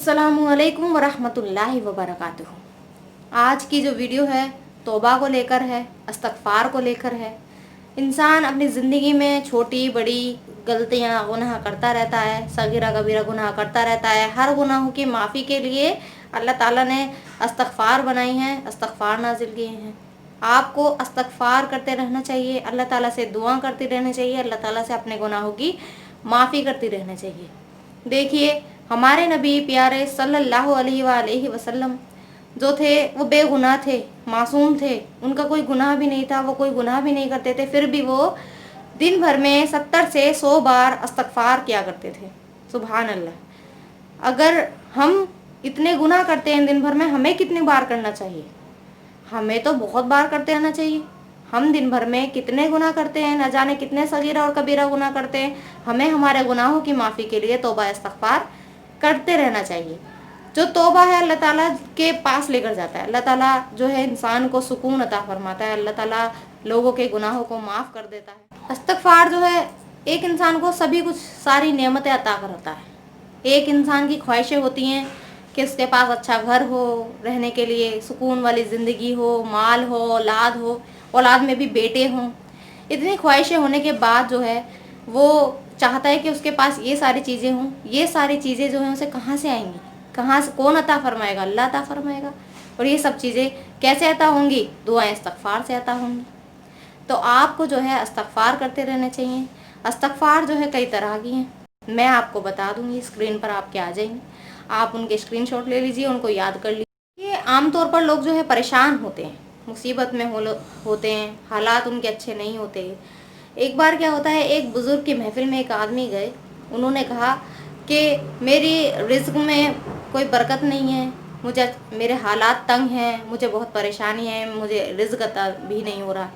अस्सलामुअलैकुम वरहमतुल्लाहि वबरकातुहू। आज की जो वीडियो है तौबा को लेकर है, इस्तग़फ़ार को लेकर है। इंसान अपनी ज़िंदगी में छोटी बड़ी गलतियाँ गुनाह करता रहता है, सगीरा कबीरा गुनाह करता रहता है। हर गुनाहों की माफ़ी के लिए अल्लाह ताला ने इस्तग़फ़ार बनाई हैं, इस्तग़फ़ार नाज़िल किए हैं। आपको इस्तग़फ़ार करते रहना चाहिए, अल्लाह ताला से दुआ करती रहनी चाहिए, अल्लाह ताला से अपने गुनाहों की माफ़ी करती रहनी चाहिए। देखिए हमारे नबी प्यारे सल्लल्लाहु अलैहि वसल्लम जो थे वो बेगुनाह थे, मासूम थे, उनका कोई गुनाह भी नहीं था, वो कोई गुनाह भी नहीं करते थे, फिर भी वो दिन भर में 70 से 100 बार इस्तग़फ़ार किया करते थे। सुभान अल्लाह। अगर हम इतने गुनाह करते हैं दिन भर में, हमें कितनी बार करना चाहिए? हमें तो बहुत बार करते रहना चाहिए। हम दिन भर में कितने गुनाह करते हैं, न जाने कितने सगीरा और कबीरा गुनाह करते हैं। हमें हमारे गुनाहों की माफ़ी के लिए तौबा इस्तग़फ़ार करते रहना चाहिए। जो तौबा है अल्लाह ताला के पास लेकर जाता है। अल्लाह ताला जो है इंसान को सुकून अता फरमाता है, अल्लाह ताला लोगों के गुनाहों को माफ़ कर देता है। इस्तग़फ़ार जो है एक इंसान को सभी कुछ सारी नेमतें अता करता है। एक इंसान की ख्वाहिशें होती हैं कि उसके पास अच्छा घर हो, रहने के लिए सुकून वाली ज़िंदगी हो, माल हो, औलाद में भी बेटे हों। इतनी ख्वाहिशें होने के बाद जो है वो चाहता है कि उसके पास ये सारी चीज़ें हों। ये सारी चीज़ें जो हैं उसे कहाँ से आएंगी, कहाँ से, कौन अता फरमाएगा? अल्लाह अता फरमाएगा। और ये सब चीज़ें कैसे अता होंगी? दुआ इस्तग़फ़ार से अता होंगी। तो आपको जो है इस्तग़फ़ार करते रहने चाहिए। इस्तग़फ़ार जो है कई तरह की हैं, मैं आपको बता दूँगी, स्क्रीन पर आपके आ जाएंगे। आप उनके स्क्रीनशॉट ले लीजिए, उनको याद कर लीजिए। ये आमतौर पर लोग जो है परेशान होते हैं, मुसीबत में होते हैं, हालात उनके अच्छे नहीं होते। एक बार क्या होता है, एक बुज़ुर्ग की महफ़िल में एक आदमी गए, उन्होंने कहा कि मेरी रिज़्क़ में कोई बरकत नहीं है, मेरे हालात तंग हैं, मुझे बहुत परेशानी है, मुझे रिज़्क़ अता भी नहीं हो रहा,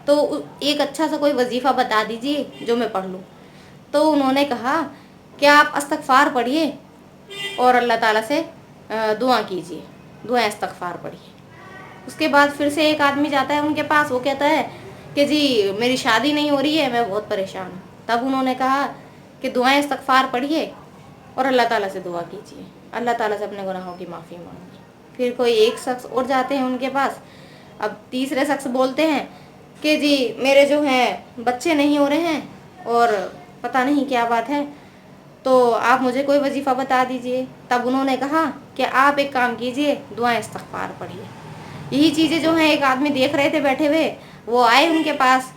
तो एक अच्छा सा कोई वजीफ़ा बता दीजिए जो मैं पढ़ लूँ। तो उन्होंने कहा कि आप इस्तग़फ़ार पढ़िए और अल्लाह ताला से दुआ कीजिए, दुआ इस्तग़फ़ार पढ़िए। उसके बाद फिर से एक आदमी जाता है उनके पास, वो कहता है कि जी मेरी शादी नहीं हो रही है, मैं बहुत परेशान हूँ। तब उन्होंने कहा कि दुआ इस्तग़फ़ार पढ़िए और अल्लाह ताला से दुआ कीजिए, अल्लाह ताला से अपने गुनाहों की माफ़ी मांगिए। फिर कोई एक शख्स और जाते हैं उनके पास। अब तीसरे शख्स बोलते हैं कि जी मेरे जो हैं बच्चे नहीं हो रहे हैं और पता नहीं क्या बात है, तो आप मुझे कोई वजीफ़ा बता दीजिए। तब उन्होंने कहा कि आप एक काम कीजिए, दुआ इस्तग़फ़ार पढ़िए। यही चीज़ें जो हैं एक आदमी देख रहे थे बैठे हुए, वो आए उनके पास,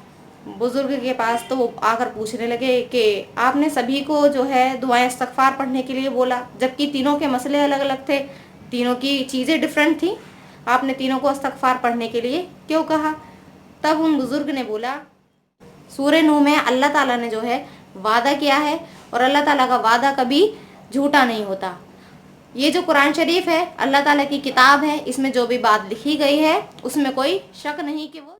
बुज़ुर्ग के पास, तो वो आकर पूछने लगे कि आपने सभी को जो है दुआ इस्तग़फ़ार पढ़ने के लिए बोला, जबकि तीनों के मसले अलग अलग थे, तीनों की चीज़ें डिफरेंट थी, आपने तीनों को इस्तग़फ़ार पढ़ने के लिए क्यों कहा? तब उन बुज़ुर्ग ने बोला, सूरह नूह में अल्लाह ताला ने जो है वादा किया है और अल्लाह ताला का वादा कभी झूठा नहीं होता। ये जो कुरान शरीफ है अल्लाह ताला की किताब है, इसमें जो भी बात लिखी गई है उसमें कोई शक नहीं कि वो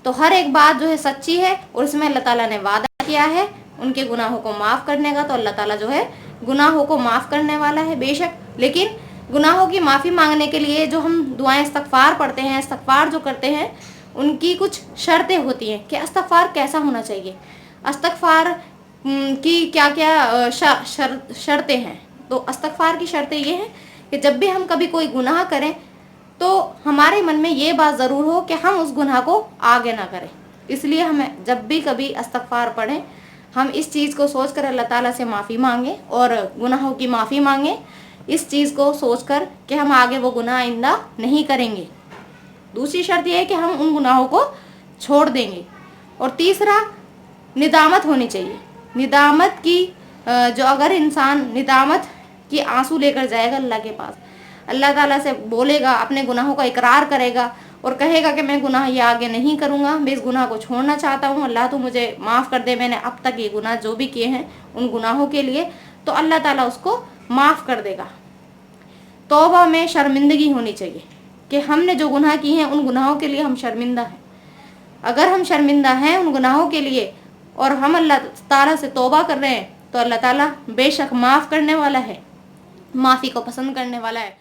तो हर एक बात जो है सच्ची है, और इसमें अल्लाह ताला ने वादा किया है उनके गुनाहों को माफ़ करने का। तो अल्लाह ताला जो है गुनाहों को माफ़ करने वाला है बेशक, लेकिन गुनाहों की माफ़ी मांगने के लिए जो हम दुआएं इस्तग़फ़ार पढ़ते हैं, इस्तग़फ़ार जो करते हैं, उनकी कुछ शर्तें होती हैं कि इस्तग़फ़ार कैसा होना चाहिए, इस्तग़फ़ार की क्या क्या शर्तें हैं। तो इस्तग़फ़ार की शर्तें ये हैं कि जब भी हम कभी कोई गुनाह करें तो हमारे मन में ये बात ज़रूर हो कि हम उस गुनाह को आगे ना करें। इसलिए हमें जब भी कभी इस्तग़फ़ार पढ़ें, हम इस चीज़ को सोचकर अल्लाह ताला से माफ़ी मांगें और गुनाहों की माफ़ी मांगें, इस चीज़ को सोचकर कि हम आगे वो गुनाह आइंदा नहीं करेंगे। दूसरी शर्त यह है कि हम उन गुनाहों को छोड़ देंगे। और तीसरा, निदामत होनी चाहिए। निदामत की जो अगर इंसान निदामत की आंसू लेकर जाएगा अल्लाह के पास, अल्लाह ताला से बोलेगा, अपने गुनाहों का इकरार करेगा और कहेगा कि मैं गुनाह ये आगे नहीं करूँगा, मैं इस गुनाह को छोड़ना चाहता हूँ, अल्लाह तो मुझे माफ़ कर दे, मैंने अब तक ये गुनाह जो भी किए हैं उन गुनाहों के लिए, तो अल्लाह ताला उसको माफ़ कर देगा। तौबा में शर्मिंदगी होनी चाहिए कि हमने जो गुनाह किए हैं उन गुनाहों के लिए हम शर्मिंदा हैं। अगर हम शर्मिंदा हैं उन गुनाहों के लिए और हम अल्लाह ताला से तौबा कर रहे हैं, तो अल्लाह ताला बेशक माफ़ करने वाला है, माफ़ी को पसंद करने वाला है।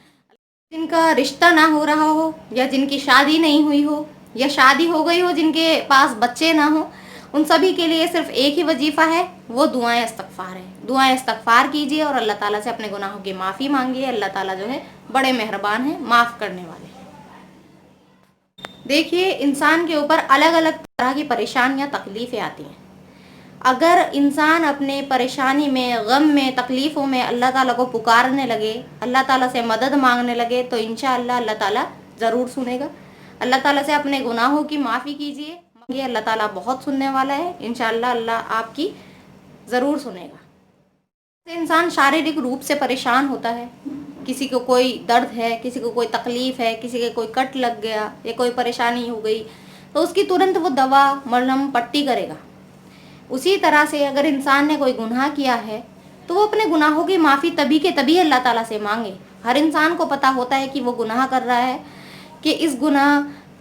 जिनका रिश्ता ना हो रहा हो, या जिनकी शादी नहीं हुई हो, या शादी हो गई हो जिनके पास बच्चे ना हो, उन सभी के लिए सिर्फ एक ही वजीफ़ा है, वो दुआएं इस्तग़फ़ार है। दुआएं इस्तगफार कीजिए और अल्लाह ताला से अपने गुनाहों की माफ़ी मांगिए। अल्लाह ताला जो है बड़े मेहरबान हैं, माफ़ करने वाले हैं। देखिए, इंसान के ऊपर अलग अलग तरह की परेशानियां, तकलीफ़ें आती हैं। अगर इंसान अपने परेशानी में, गम में, तकलीफ़ों में अल्लाह ताला को पुकारने लगे, अल्लाह ताला से मदद मांगने लगे, तो इंशाअल्लाह अल्लाह ताला ज़रूर सुनेगा। अल्लाह ताला से अपने गुनाहों की माफ़ी कीजिए, मांगिए, अल्लाह ताला बहुत सुनने वाला है। इंशाअल्लाह अल्लाह आपकी ज़रूर सुनेगा। इंसान शारीरिक रूप से परेशान होता है, किसी को कोई दर्द है, किसी को कोई तकलीफ़ है, किसी के कोई कट लग गया या कोई परेशानी हो गई, तो उसकी तुरंत वो दवा, मरहम, पट्टी करेगा। उसी तरह से अगर इंसान ने कोई गुनाह किया है तो वो अपने गुनाहों की माफ़ी तभी के तभी अल्लाह ताला से मांगे। हर इंसान को पता होता है कि वो गुनाह कर रहा है, कि इस गुनाह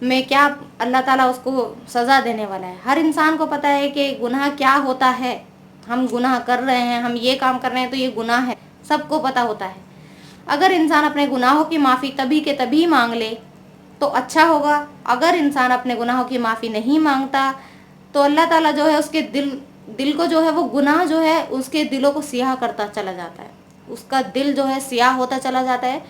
में क्या अल्लाह ताला उसको सज़ा देने वाला है। हर इंसान को पता है कि गुनाह क्या होता है, हम गुनाह कर रहे हैं, हम ये काम कर रहे हैं तो ये गुनाह है, सबको पता होता है। अगर इंसान अपने गुनाहों की माफ़ी तभी के तभी मांग ले तो अच्छा होगा। अगर इंसान अपने गुनाहों की माफ़ी नहीं मांगता तो अल्लाह ताला जो है उसके दिल को जो है वो गुनाह जो है उसके दिलों को सियाह करता चला जाता है, उसका दिल जो है सियाह होता चला जाता है,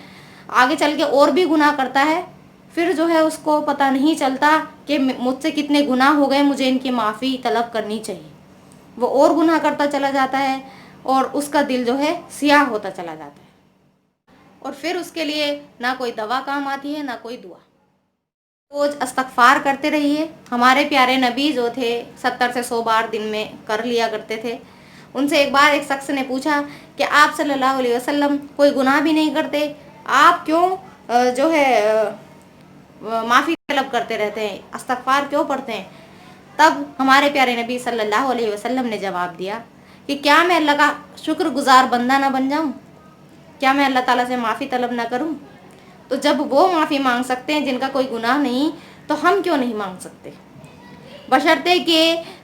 आगे चल के और भी गुनाह करता है। फिर जो है उसको पता नहीं चलता कि मुझसे कितने गुनाह हो गए, मुझे इनकी माफ़ी तलब करनी चाहिए। वो और गुनाह करता चला जाता है और उसका दिल जो है सियाह होता चला जाता है, और फिर उसके लिए ना कोई दवा काम आती है, ना कोई दुआ। रोज़ इस्तगफार करते रहिए। हमारे प्यारे नबी जो थे 70 से 100 बार दिन में कर लिया करते थे। उनसे एक बार एक शख्स ने पूछा कि आप सल्लल्लाहु अलैहि वसल्लम कोई गुनाह भी नहीं करते, आप क्यों जो है माफ़ी तलब करते रहते हैं, इस्तगफार क्यों पढ़ते हैं? तब हमारे प्यारे नबी सल्लल्लाहु अलैहि वसल्लम ने जवाब दिया कि क्या मैं अल्लाह का शुक्रगुजार बंदा ना बन जाऊँ? क्या मैं अल्लाह ताला से माफ़ी तलब ना करूँ? तो जब वो माफ़ी मांग सकते हैं जिनका कोई गुनाह नहीं, तो हम क्यों नहीं मांग सकते? बशर्ते कि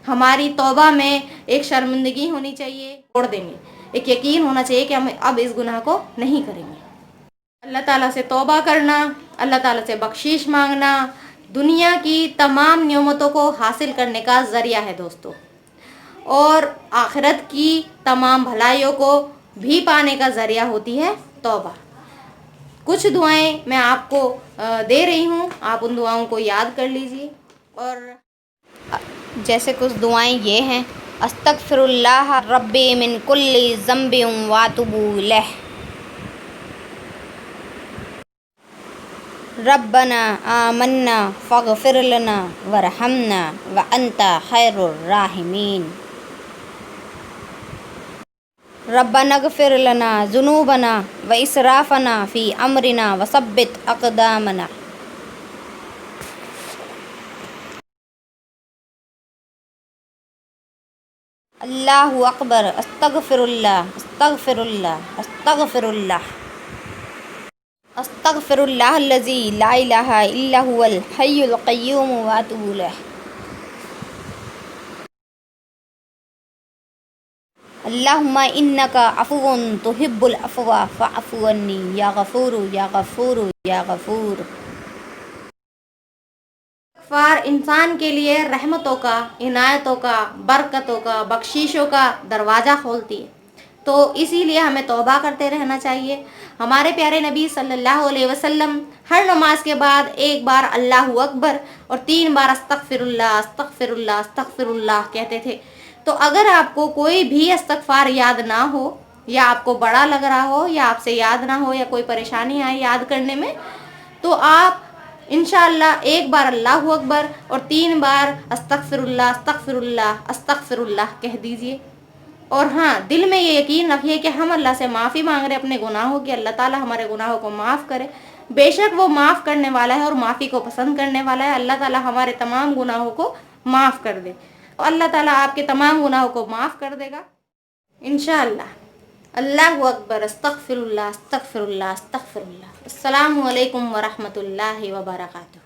हमारी तौबा में एक शर्मिंदगी होनी चाहिए, छोड़ देंगे, एक यकीन होना चाहिए कि हम अब इस गुनाह को नहीं करेंगे। अल्लाह ताला से तौबा करना, अल्लाह ताला से बख्शीश मांगना दुनिया की तमाम नेमतों को हासिल करने का ज़रिया है दोस्तों, और आखिरत की तमाम भलाइयों को भी पाने का ज़रिया होती है तौबा। कुछ दुआएं मैं आपको दे रही हूँ, आप उन दुआओं को याद कर लीजिए। और जैसे कुछ दुआएं ये हैं: अस्तगफिरुल्लाह रब्बी मिन कुल्ली ज़ंबिन व अतूबु इलैह, रब्बना आमन्ना फ़ग़फ़िर लना वरहमना व अंता खैरुर राहिमीन, रब्बना ग़फ़िर लना ज़ुनूबना व इसराफ़ना फ़ी अमरिना व सब्बित अक़दामना। अल्लाहु अकबर, अस्तगफिरुल्लाह अस्तगफिरुल्लाह अस्तगफिरुल्लाह अस्तगफिरुल्लाहल्लज़ी ला इलाहा इल्ला हुवल हय्युल क़य्यूम व अतूबु इलैह। अल्लाहुम्मा इन्नका अफ़ुव्वुन तुहिब्बुल अफ़्वा फ़अफ़ु अन्नी या गफ़ूरु या गफ़ूरु या गफ़ूर। इस्तगफार इंसान के लिए रहमतों का, इनायतों का, बरकतों का, बख्शीशों का दरवाज़ा खोलती है। तो इसीलिए हमें तौबा करते रहना चाहिए। हमारे प्यारे नबी सल्लल्लाहु अलैहि वसल्लम हर नमाज के बाद एक बार अल्लाहु अकबर और 3 बार अस्तगफिरुल्लाह अस्तगफिरुल्लाह अस्तगफिरुल्लाह कहते थे। तो अगर आपको कोई भी इस्तगफार याद ना हो, या आपको बड़ा लग रहा हो, या आपसे याद ना हो, या कोई परेशानी आए याद करने में, तो आप इंशाअल्लाह एक बार अल्लाहु अकबर और 3 बार अस्तगफिरुल्लाह अस्तगफिरुल्लाह अस्तगफिरुल्लाह कह दीजिए। और हाँ, दिल में ये यकीन रखिए कि हम अल्लाह से माफ़ी मांग रहे हैं अपने गुनाहों की, अल्लाह ताला हमारे गुनाहों को माफ़ करे। बेशक वो माफ़ करने वाला है और माफ़ी को पसंद करने वाला है। अल्लाह ताला हमारे तमाम गुनाहों को माफ़ कर दे, और अल्लाह ताला आपके तमाम गुनाहों को माफ़ कर देगा इंशाअल्लाह। अल्लाहु अकबर, अस्तगफिरुल्लाह अस्तगफिरुल्लाह अस्तगफिरुल्लाह। अस्सलामु अलैकुम व रहमतुल्लाहि व बरकातुहू।